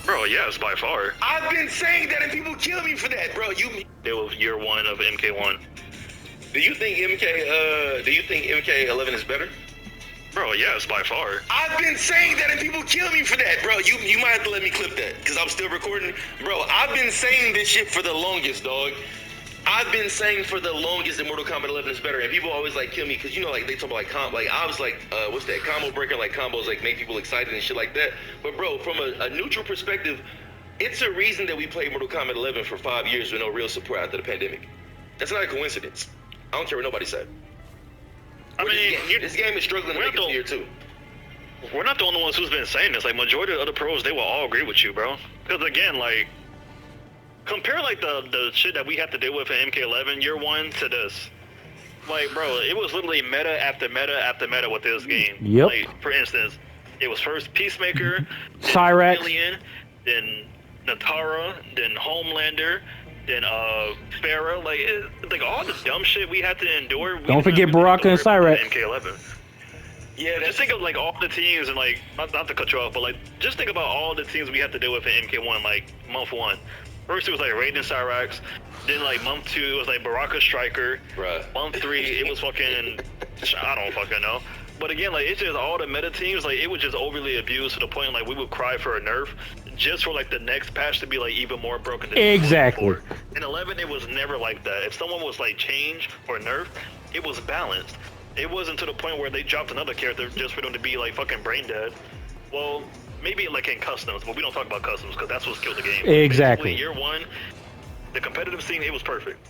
Bro, yes, by far. I've been saying that and people kill me for that, bro. It was year one of MK1. Do you think MK11 is better? Bro, yes, by far. I've been saying that and people kill me for that, bro. You might have to let me clip that because I'm still recording. Bro, I've been saying this shit for the longest, dog. I've been saying for the longest that Mortal Kombat 11 is better, and people always like kill me because you know, like they talk about like I was like, what's that combo breaker? Like combos like make people excited and shit like that. But bro, from a neutral perspective, it's a reason that we played Mortal Kombat 11 for 5 years with no real support after the pandemic. That's not a coincidence. I don't care what nobody said. I mean, this game is struggling to make it here too. We're not the only ones who's been saying this. Like majority of the other pros, they will all agree with you, bro. Because again, like. Compare like the shit that we have to deal with in MK11 year one to this. Like, bro, it was literally meta after meta after meta with this game. Yep. Like, for instance, it was first Peacemaker, then Cyrax, Alien, then Natara, then Homelander, then Farah. Like all the dumb shit we had to endure. Don't forget Baraka and Cyrax. MK11. Yeah, just think of like all the teams and like not to cut you off, but like just think about all the teams we have to deal with in MK1. Like month one. First it was like Raiden Cyrax, then like month 2 it was like Baraka Striker. Right. Month 3 it was fucking I don't fucking know. But again, like it's just all the meta teams, like it was just overly abused to the point like we would cry for a nerf just for like the next patch to be like even more broken than exactly. Before. In 11 it was never like that. If someone was like changed or nerfed, it was balanced. It wasn't to the point where they dropped another character just for them to be like fucking brain dead. Well, maybe like in customs, but we don't talk about customs because that's what's killed the game. Exactly. Basically, year one, the competitive scene, it was perfect.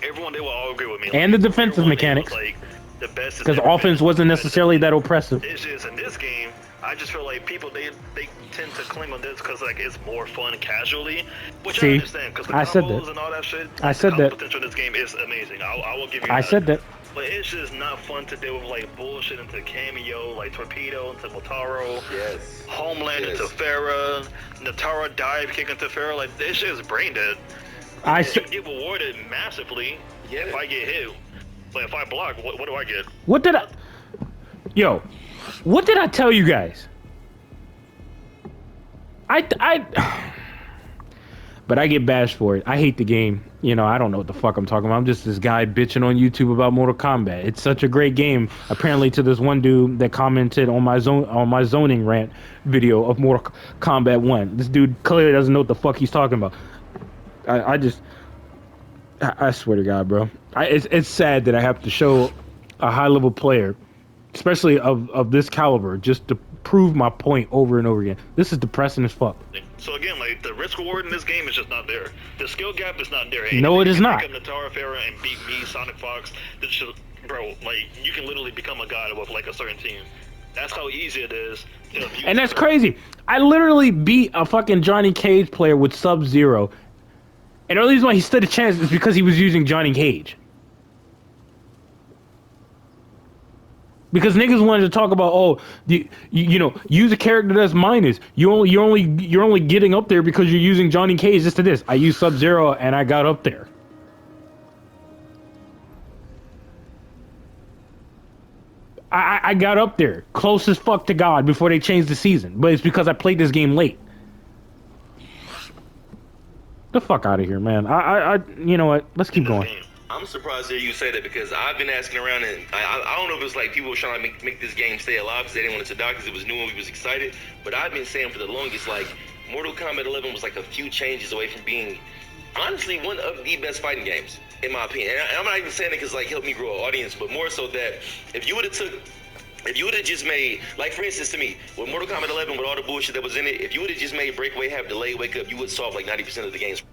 Everyone, they will all agree with me. And the defensive mechanics. Like the best. Because offense wasn't necessarily that oppressive. It's just in this game, I just feel like people they tend to cling on this because like it's more fun casually, which I understand because the combos and all that shit. I said that. The potential of this game is amazing. I will give you. I said that. But it's just not fun to deal with like bullshit into Cameo, like Torpedo into Motaro, Homelander into Farah, Natara dive kick into Farah. Like this shit is brain dead. I get rewarded massively if I get hit, but if I block, what do I get? What did I tell you guys? But I get bashed for it. I hate the game. You know, I don't know what the fuck I'm talking about. I'm just this guy bitching on YouTube about Mortal Kombat. It's such a great game. Apparently, to this one dude that commented on my zoning rant video of Mortal Kombat 1. This dude clearly doesn't know what the fuck he's talking about. I swear to God, bro. It's sad that I have to show a high level player, especially of this caliber, just to prove my point over and over again. This is depressing as fuck. So again, like the risk reward in this game is just not there. The skill gap is not there. No, it is not. Pick up Natara Farah and beat me, Sonic Fox. This shit, bro, like you can literally become a god with like a certain team. That's how easy it is to abuse. And that's crazy. I literally beat a fucking Johnny Cage player with Sub-Zero. And the only reason why he stood a chance is because he was using Johnny Cage. Because niggas wanted to talk about, you know, use a character that's minus. You're only getting up there because you're using Johnny Cage. Just to this, I used Sub-Zero and I got up there. I got up there close as fuck to God before they changed the season, but it's because I played this game late. The fuck out of here, man. You know what? Let's keep going. I'm surprised to hear you say that because I've been asking around and I don't know if it's like people were trying to make this game stay alive because they didn't want it to die because it was new and we was excited. But I've been saying for the longest, like, Mortal Kombat 11 was like a few changes away from being, honestly, one of the best fighting games, in my opinion. And I'm not even saying it because, like, helped me grow an audience, but more so that if you would have just made, like, for instance, to me, with Mortal Kombat 11, with all the bullshit that was in it, if you would have just made Breakaway have delay wake up, you would solve like 90% of the games.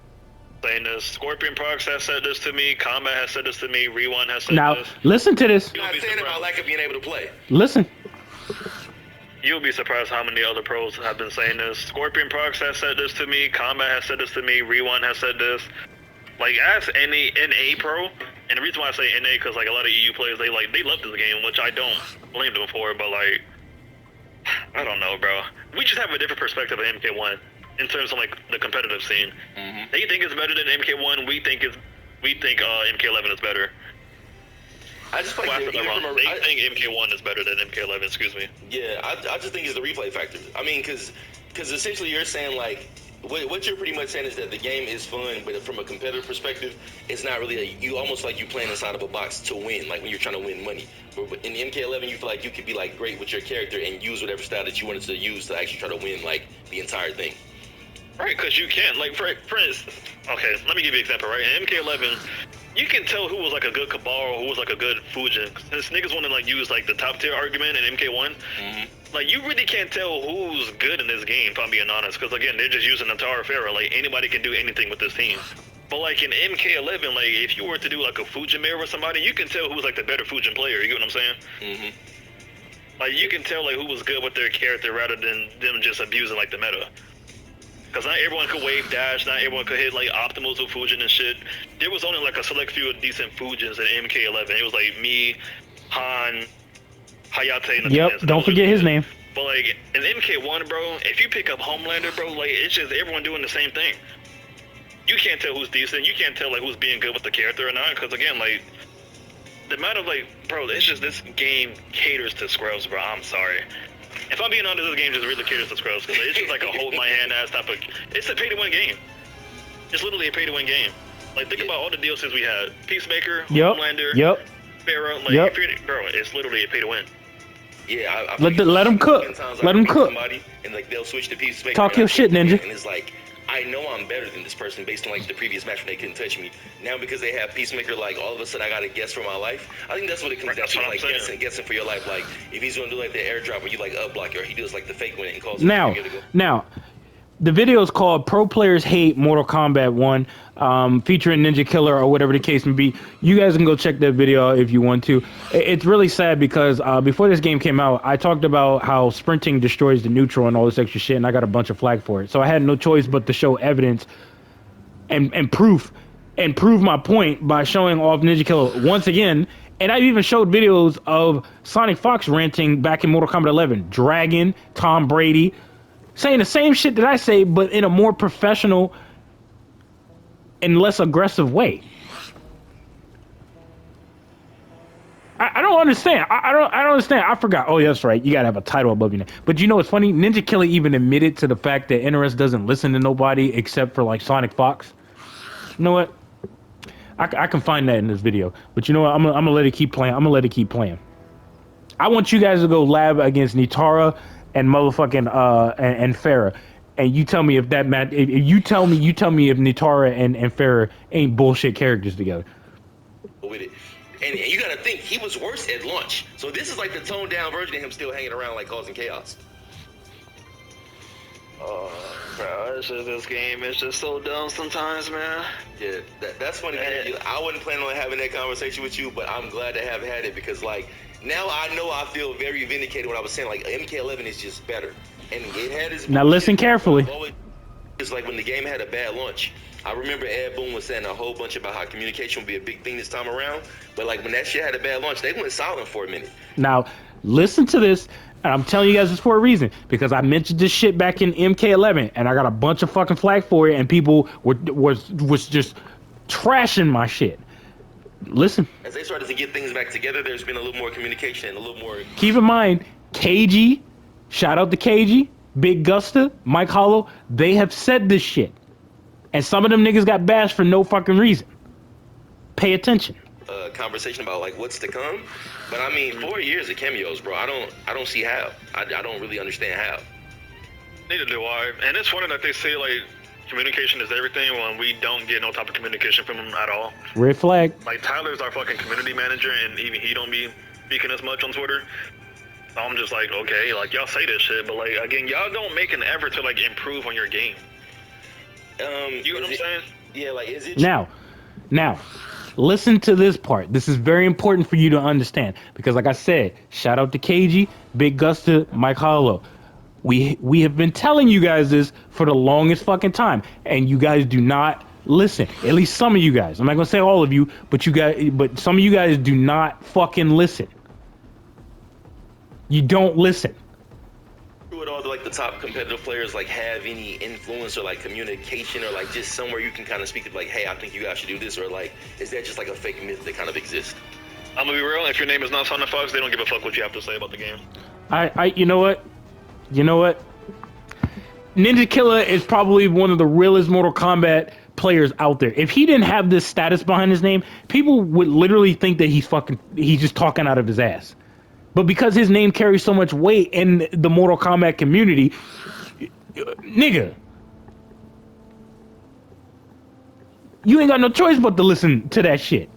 Saying this, Scorpion Prox has said this to me, Combat has said this to me, Rewind has said now, this. Now, listen to this. I'm not saying about lack of being able to play. Listen. You'll be surprised how many other pros have been saying this. Scorpion Prox has said this to me, Combat has said this to me, Rewind has said this. Like, ask any NA pro, and the reason why I say NA, because like a lot of EU players, they love this game, which I don't blame them for, but like, I don't know, bro. We just have a different perspective of MK1. In terms of like the competitive scene, They think it's better than MK1. We think MK11 is better. I just feel Well, like I forgot wrong. They think MK1 is better than MK11. Excuse me. yeah, I just think it's the replay factor. I mean, because essentially you're saying like what you're pretty much saying is that the game is fun, but from a competitive perspective, it's not really you almost like you playing inside of a box to win, like when you're trying to win money. But in MK11, you feel like you could be like great with your character and use whatever style that you wanted to use to actually try to win like the entire thing. Right, because you can't, like, for instance, okay, let me give you an example, right? In MK11, you can tell who was, like, a good Cabal or who was, like, a good Fujin. Since niggas want to, like, use, like, the top-tier argument in MK1, like, you really can't tell who's good in this game, if I'm being honest, because, again, they're just using Natara Farah. Like, anybody can do anything with this team. But, like, in MK11, like, if you were to do, like, a Fujin mirror with somebody, you can tell who's, like, the better Fujin player, you get what I'm saying? Like, you can tell, like, who was good with their character rather than them just abusing, like, the meta. Because not everyone could wave dash, not everyone could hit like optimals with Fujin and shit. There was only like a select few of decent Fujins in MK11. It was like me, Han, Hayate, and Yep, don't forget his name. But like in MK1, bro, if you pick up Homelander, bro, like it's just everyone doing the same thing. You can't tell who's decent. You can't tell like who's being good with the character or not. Because again, like the amount of like, bro, it's just this game caters to scrubs, bro. I'm sorry. If I'm being honest, this game just really caters to scrubs because it's just like a hold my hand ass type of. It's a pay to win game. It's literally a pay to win game. Like think about all the DLCs we had: Peacemaker, Homelander, Farah. Like if you're, bro, it's literally a pay to win. Yeah, let them cook. Let them cook. And like they'll switch to Peacemaker. Talk your shit, Ninja. And it's like I know I'm better than this person based on like the previous match when they couldn't touch me. Now because they have Peacemaker, like all of a sudden I got to guess for my life. I think that's what it comes down to, like guessing for your life. Like if he's gonna do like the airdrop where you like up block, or he does like the fake win and calls. Now, the video is called "Pro Players Hate Mortal Kombat 1," featuring Ninja Killer or whatever the case may be. You guys can go check that video if you want to. It's really sad because before this game came out, I talked about how sprinting destroys the neutral and all this extra shit, and I got a bunch of flack for it. So I had no choice but to show evidence and proof my point by showing off Ninja Killer once again. And I even showed videos of Sonic Fox ranting back in Mortal Kombat 11, Dragon, Tom Brady, saying the same shit that I say, but in a more professional and less aggressive way. I don't understand. I don't understand. I forgot. Oh, yeah, that's right. You gotta have a title above your name. But you know what's funny? Ninja Killer even admitted to the fact that NRS doesn't listen to nobody except for like Sonic Fox. You know what? I can find that in this video. But you know what? I'm gonna let it keep playing. I'm gonna let it keep playing. I want you guys to go lab against Nitara and motherfucking and Farah, and you tell me if that match. If you tell me if Nitara and Farah ain't bullshit characters together. With it, and you gotta think he was worse at launch. So this is like the toned down version of him still hanging around like causing chaos. Bro, it's just this game is just so dumb sometimes, man. Yeah, that's funny. I wasn't planning on having that conversation with you, but I'm glad to have had it because like. Now I know I feel very vindicated when I was saying like MK11 is just better, and it had its. Now listen carefully. It's like when the game had a bad launch. I remember Ed Boon was saying a whole bunch about how communication would be a big thing this time around, but like when that shit had a bad launch, they went silent for a minute. Now listen to this, and I'm telling you guys this for a reason because I mentioned this shit back in MK11, and I got a bunch of fucking flack for it, and people was just trashing my shit. Listen. As they started to get things back together, there's been a little more communication and a little more. Keep in mind, KG, shout out to KG, Big Gusta, Mike Hollow, they have said this shit. And some of them niggas got bashed for no fucking reason. Pay attention. Conversation about like what's to come. But I mean, 4 years of cameos, bro. I don't see how. I don't really understand how. Neither do I. And it's funny that they say like communication is everything when we don't get no type of communication from him at all. Red flag. Like Tyler's our fucking community manager, and even he don't be speaking as much on Twitter. I'm just like, okay, like y'all say this shit, but like again, y'all don't make an effort to like improve on your game. You know what I'm saying? Yeah, like is it now, listen to this part. This is very important for you to understand because, like I said, shout out to KG, Big Gusta, Mike Hollow. We have been telling you guys this for the longest fucking time, and you guys do not listen. At least some of you guys. I'm not gonna say all of you, but some of you guys do not fucking listen. You don't listen. Would all the top competitive players like have any influence or like communication or like just somewhere you can kind of speak to like, hey, I think you guys should do this, or like is that just like a fake myth that kind of exists? I'm gonna be real. If your name is not Sonic Fox, they don't give a fuck what you have to say about the game. You know what? Ninja Killer is probably one of the realest Mortal Kombat players out there. If he didn't have this status behind his name, people would literally think that he's just talking out of his ass. But because his name carries so much weight in the Mortal Kombat community, nigga, you ain't got no choice but to listen to that shit.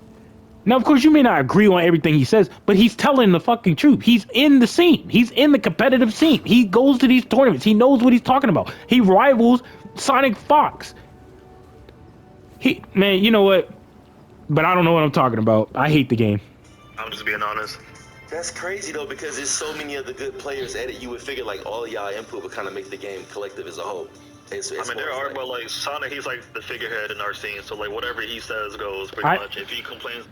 Now, of course, you may not agree on everything he says, but he's telling the fucking truth. He's in the scene. He's in the competitive scene. He goes to these tournaments. He knows what he's talking about. He rivals Sonic Fox. Man, you know what? But I don't know what I'm talking about. I hate the game. I'm just being honest. That's crazy though, because there's so many of the good players at it. You would figure like all of y'all input would kind of make the game collective as a whole. There are, but like Sonic, he's like the figurehead in our scene. So like whatever he says goes pretty much. If he complains.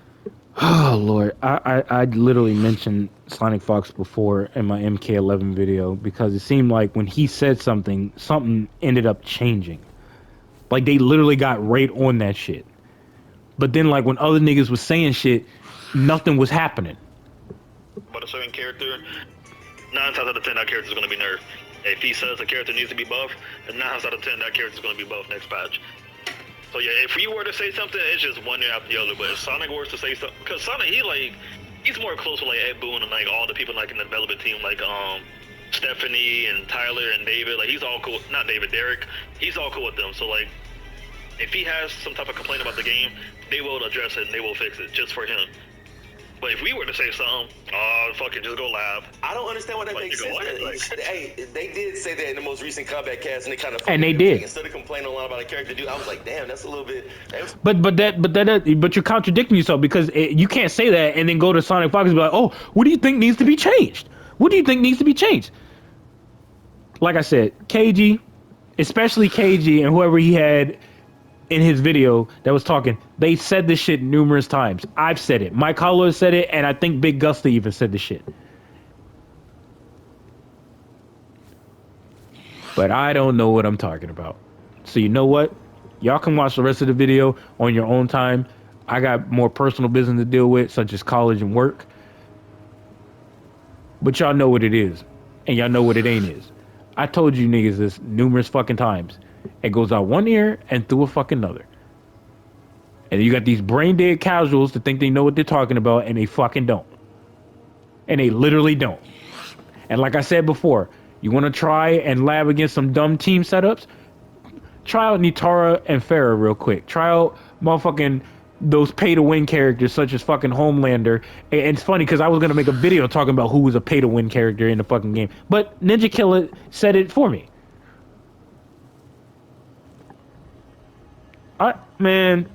Oh Lord, I literally mentioned Sonic Fox before in my MK1 video because it seemed like when he said something ended up changing. Like they literally got right on that shit. But then like when other niggas was saying shit, nothing was happening. But a certain character, 9 times out of 10 that character is going to be nerfed. If he says a character needs to be buffed, then 9 times out of 10 that character is going to be buffed next patch. So yeah, if we were to say something, it's just one after the other. But if Sonic were to say something, because Sonic, he's more close with like Ed Boon and like all the people like in the development team, like Stephanie and Tyler and David. Like he's all cool. Not David, Derek. He's all cool with them. So like, if he has some type of complaint about the game, they will address it and they will fix it just for him. But if we were to say something, fucking just go live. I don't understand why that makes sense. Hey, they did say that in the most recent Combat Cast, and they kind of and they did. Instead of complaining a lot about a character, dude, I was like, damn, that's a little bit. But you're contradicting yourself because you can't say that and then go to Sonic Fox and be like, oh, what do you think needs to be changed? What do you think needs to be changed? Like I said, KG, especially KG and whoever he had in his video that was talking, they said this shit numerous times. I've said it. Mike Holler said it, and I think Big Gusta even said this shit. But I don't know what I'm talking about. So you know what? Y'all can watch the rest of the video on your own time. I got more personal business to deal with, such as college and work. But y'all know what it is. And y'all know what it ain't is. I told you niggas this numerous fucking times. It goes out one ear and through a fucking other. And you got these brain dead casuals that think they know what they're talking about and they fucking don't. And they literally don't. And like I said before, you want to try and lab against some dumb team setups? Try out Nitara and Farah real quick. Try out motherfucking those pay-to-win characters such as fucking Homelander. And it's funny because I was going to make a video talking about who was a pay-to-win character in the fucking game. But Ninja Killer said it for me. Man,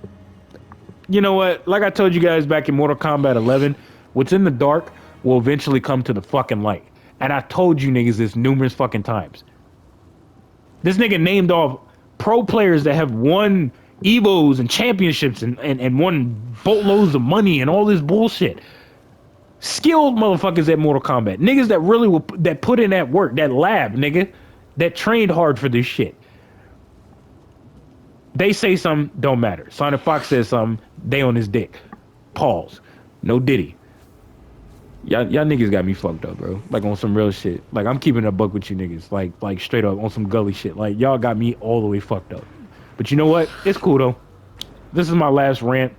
you know what? Like I told you guys back in Mortal Kombat 11, what's in the dark will eventually come to the fucking light. And I told you niggas this numerous fucking times. This nigga named off pro players that have won Evos and championships and won boatloads of money and all this bullshit. Skilled motherfuckers at Mortal Kombat. Niggas that really that put in that work, that lab, nigga. That trained hard for this shit. They say something, don't matter. Sonic Fox says something, they on his dick. Pause. No Diddy. Y'all niggas got me fucked up, bro. Like on some real shit. Like I'm keeping a buck with you niggas. Like straight up on some gully shit. Like y'all got me all the way fucked up. But you know what? It's cool though. This is my last rant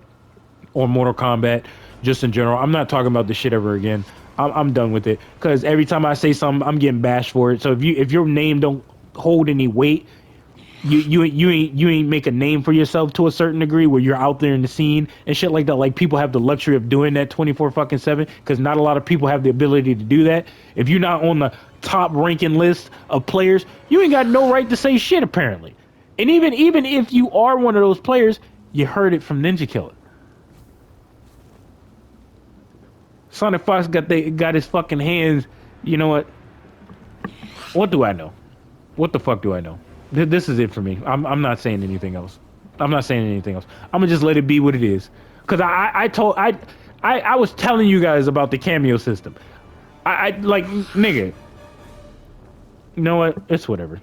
on Mortal Kombat, just in general. I'm not talking about this shit ever again. I'm done with it. Cause every time I say something, I'm getting bashed for it. So if your name don't hold any weight, you ain't make a name for yourself to a certain degree where you're out there in the scene and shit like that. Like people have the luxury of doing that 24/7 because not a lot of people have the ability to do that. If you're not on the top ranking list of players, you ain't got no right to say shit apparently. And even if you are one of those players, you heard it from Ninja Killer. Sonic Fox got his fucking hands. You know what? What do I know? What the fuck do I know? This is it for me. I'm not saying anything else. I'm gonna just let it be what it is. Cause I was telling you guys about the cameo system. I like nigga. You know what? It's whatever.